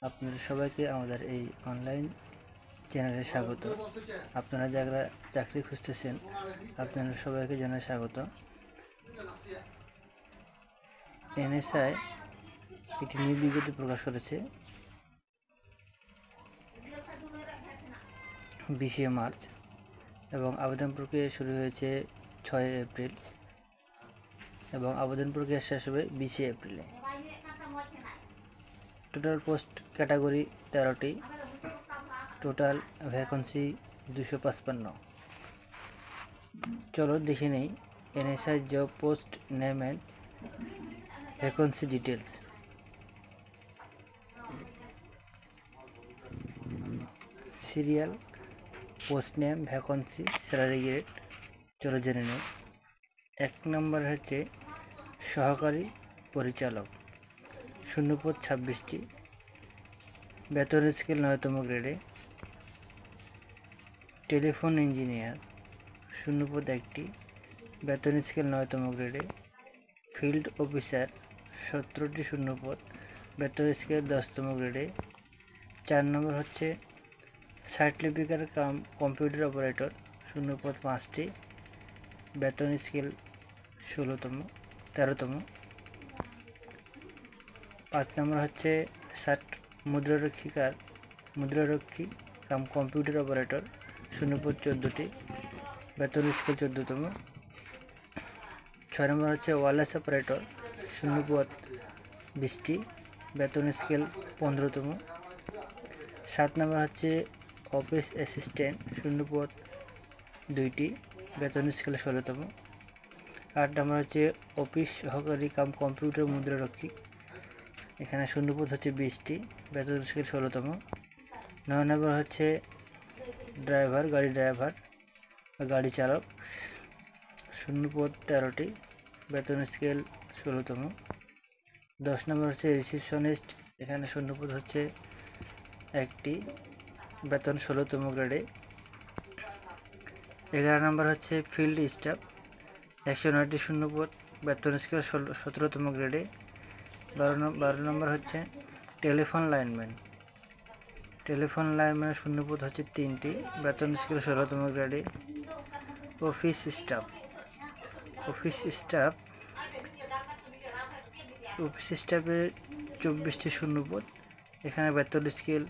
আপনাদের সবাইকে আমাদের এই অনলাইন চ্যানেলে স্বাগত। আপনারা যারা চাকরি খুঁজতেছেন আপনাদের সবাইকে জানাই স্বাগত। এনএসআই একটি নিয়োগ বিজ্ঞপ্তি প্রকাশ করেছে 20 মার্চ এবং আবেদন প্রক্রিয়া শুরু হয়েছে 6 এপ্রিল এবং আবেদন প্রক্রিয়া শেষ হবে 20 এপ্রিলে। টোটাল পোস্ট ক্যাটাগরি 13টি, টোটাল ভ্যাকেন্সি 255। চলো দেখে নেই NSI job post name and vacancy details. Serial, post name, vacancy, salary grade চলো জেনে নেই। 1 নম্বর হচ্ছে সহকারী পরিচালক, শূন্যপদ 26টি, বেতন স্কেল 9তম গ্রেডে। টেলিফোন ইঞ্জিনিয়ার, শূন্যপদ 1টি, বেতন স্কেল 9তম গ্রেডে। ফিল্ড অফিসার 17টি শূন্যপদ, বেতন স্কেল 10তম গ্রেডে। 4 নম্বর হচ্ছে সার্টিফিকেট কাম কম্পিউটার অপারেটর, শূন্যপদ 5টি, বেতন স্কেল 13তম। 5 নম্বর হচ্ছে মুদ্রারক্ষী কাম কম্পিউটার অপারেটর, শূন্যপদ 14টি, বেতন স্কেল 14তম। 6 নম্বর হচ্ছে ওয়্যারলেস অপারেটর, শূন্যপদ 20টি, বেতন স্কেল 15তম। 7 নম্বর হচ্ছে অফিস অ্যাসিস্ট্যান্ট, শূন্যপদ 2টি, বেতন স্কেল 16তম। 8 নম্বর হচ্ছে অফিস সহকারী কাম কম্পিউটার মুদ্রারক্ষী, এখানে শূন্যপদ হচ্ছে 20টি, বেতন স্কেল 16তম। 9 নম্বর হচ্ছে গাড়ি চালক, শূন্যপদ 13টি, বেতন স্কেল 16তম। 10 নম্বর হচ্ছে রিসিপশনিস্ট, এখানে শূন্যপদ হচ্ছে 1টি, বেতন 16তম গ্রেডে। 11 নম্বর হচ্ছে ফিল্ড স্টাফ, 109টি শূন্যপদ, বেতন স্কেল 17তম গ্রেডে। 12 নম্বর হচ্ছে টেলিফোন লাইনম্যান, শূন্যপদ হচ্ছে 3টি, বেতন স্কেল 16তম গ্রেডে। অফিস স্টাফে 24টি শূন্যপদ, এখানে বেতন স্কেল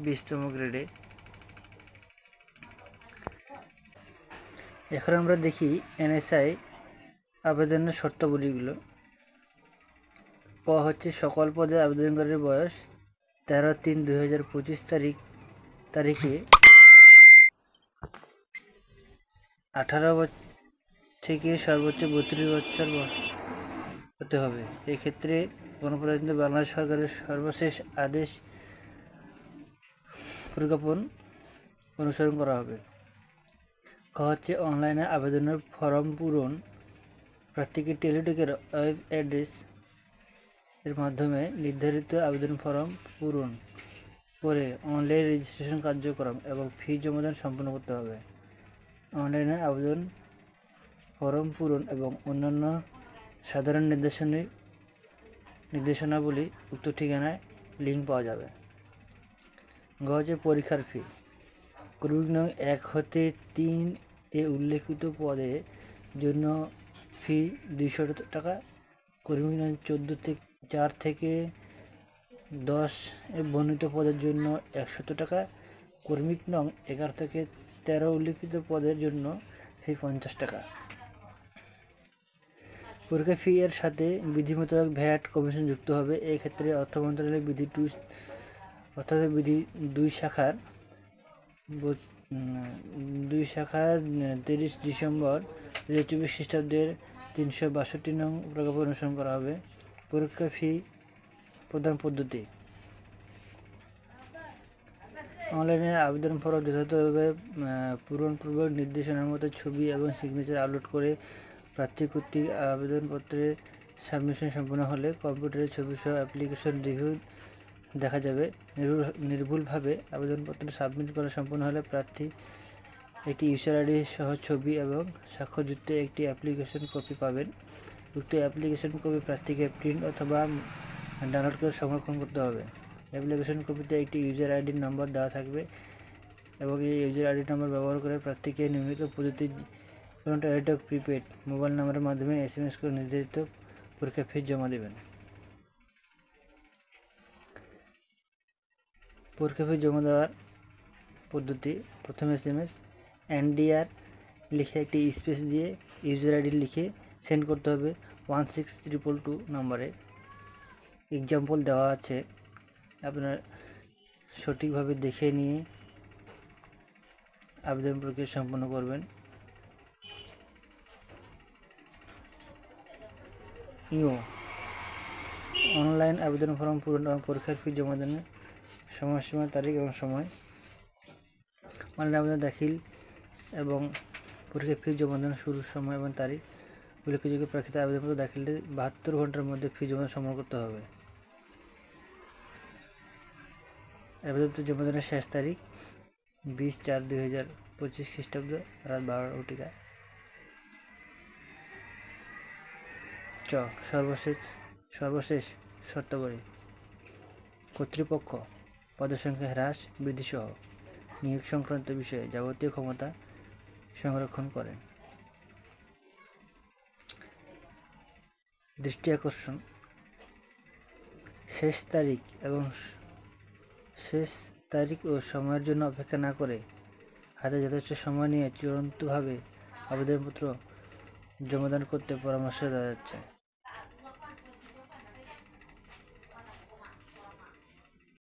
20তম গ্রেডে। এখন আমরা দেখি এনএসআই আবেদনের শর্তাবলীগুলো। হচ্ছে সকল পদে আবেদনকারীর বয়স 13/3/2025 তারিখে 18 থেকে সর্বোচ্চ 32 বছর হতে হবে। এক্ষেত্রে গণপ্রজাতন্ত্রী বাংলাদেশ সরকারের সর্বশেষ আদেশ প্রজ্ঞাপন অনুসরণ করা হবে। হচ্ছে অনলাইনে আবেদনের ফর্ম পূরণ। প্রার্থীকে টেলিটকের ওয়েব অ্যাড্রেস এর মাধ্যমে নির্ধারিত আবেদন ফর্ম পূরণ করে অনলাইন রেজিস্ট্রেশন কার্যক্রম এবং ফি জমাদান সম্পন্ন করতে হবে। অনলাইনে আবেদন ফর্ম পূরণ এবং অন্যান্য সাধারণ নির্দেশনাবলী উক্ত ঠিকানায় লিঙ্ক পাওয়া যাবে। হচ্ছে পরীক্ষার ফি। ক্রমিক নং 1 হতে 3 এ উল্লেখিত পদের জন্য ফি 200 টাকা, ক্রমিক নং 4 থেকে 10 এ বর্ণিত পদের জন্য 100 টাকা, ক্রমিক নং 11 থেকে 13 উল্লেখিত পদের জন্য ফি 50 টাকা। পরীক্ষা ফি এর সাথে বিধি মোতাবেক ভ্যাট কমিশন যুক্ত হবে। এই ক্ষেত্রে অর্থ মন্ত্রণালয়ের বিধি 2 শাখার 30 ডিসেম্বর 2024 খ্রিস্টাব্দের 362 নং প্রজ্ঞাপন অনুসরণ করা হবে। পরীক্ষা ফি প্রদান পদ্ধতি। অনলাইনে আবেদন ফর্ম যথাযথভাবে পূরণপূর্বক নির্দেশনার মতো ছবি এবং সিগনেচার আপলোড করে প্রার্থী কর্তৃক আবেদনপত্রের সাবমিশন সম্পন্ন হলে কম্পিউটারের ছবি সহ অ্যাপ্লিকেশন রিভিউ দেখা যাবে। নির্ভুলভাবে আবেদনপত্র সাবমিট করা সম্পন্ন হলে প্রার্থী একটি ইউজার আইডি সহ ছবি এবং স্বাক্ষরযুক্ত একটি অ্যাপ্লিকেশন কপি পাবেন। উক্ত অ্যাপ্লিকেশন কপি প্রার্থীকে প্রিন্ট অথবা ডাউনলোড করে সংরক্ষণ করতে হবে। অ্যাপ্লিকেশন কপিতে একটি ইউজার আইডি নাম্বার দেওয়া থাকবে এবং এই ইউজার আইডি নাম্বার ব্যবহার করে প্রার্থীকে নিয়মিত পদ্ধতি কোনো টেলিটক প্রিপেড মোবাইল নাম্বারের মাধ্যমে SMS করে নির্ধারিত পরীক্ষা ফি জমা দেবেন। পরীক্ষা ফি জমা দেওয়ার পদ্ধতি: প্রথম SMS NDR লিখে একটি স্পেস দিয়ে ইউজার আইডি লিখে সেন্ড করতে হবে 16222 নম্বরে। এক্সাম্পল দেওয়া আছে, আপনার সঠিকভাবে দেখে নিয়ে আবেদন প্রক্রিয়া সম্পন্ন করবেন। অনলাইন আবেদন ফর্ম পূরণ এবং পরীক্ষার ফি জমা দেওয়ার সময়সীমা, তারিখ এবং সময়। অনলাইন আবেদন দাখিল এবং পরীক্ষার ফি জমা দেওয়ার শুরুর সময় এবং তারিখ। উল্লেখযোগ্য প্রার্থীদের আবেদনপত্র দাখিলের 72 ঘন্টার মধ্যে ফি জমা সম্পন্ন করতে হবে। আবেদনপত্র জমা দেওয়ার শেষ তারিখ 20/4/2025 খ্রিস্টাব্দ রাত 12টা। সর্বশেষ শর্তাবলী: কর্তৃপক্ষ পদের সংখ্যা হ্রাস বৃদ্ধি সহ নিয়োগ সংক্রান্ত বিষয়ে যাবতীয় ক্ষমতা সংরক্ষণ করেন। দৃষ্টি আকর্ষণ: শেষ তারিখ ও সময়ের জন্য অপেক্ষা না করে হাতে যথেষ্ট সময় নিয়ে চূড়ান্তভাবে আবেদনপত্র জমাদান করতে পরামর্শ দেওয়া যাচ্ছে।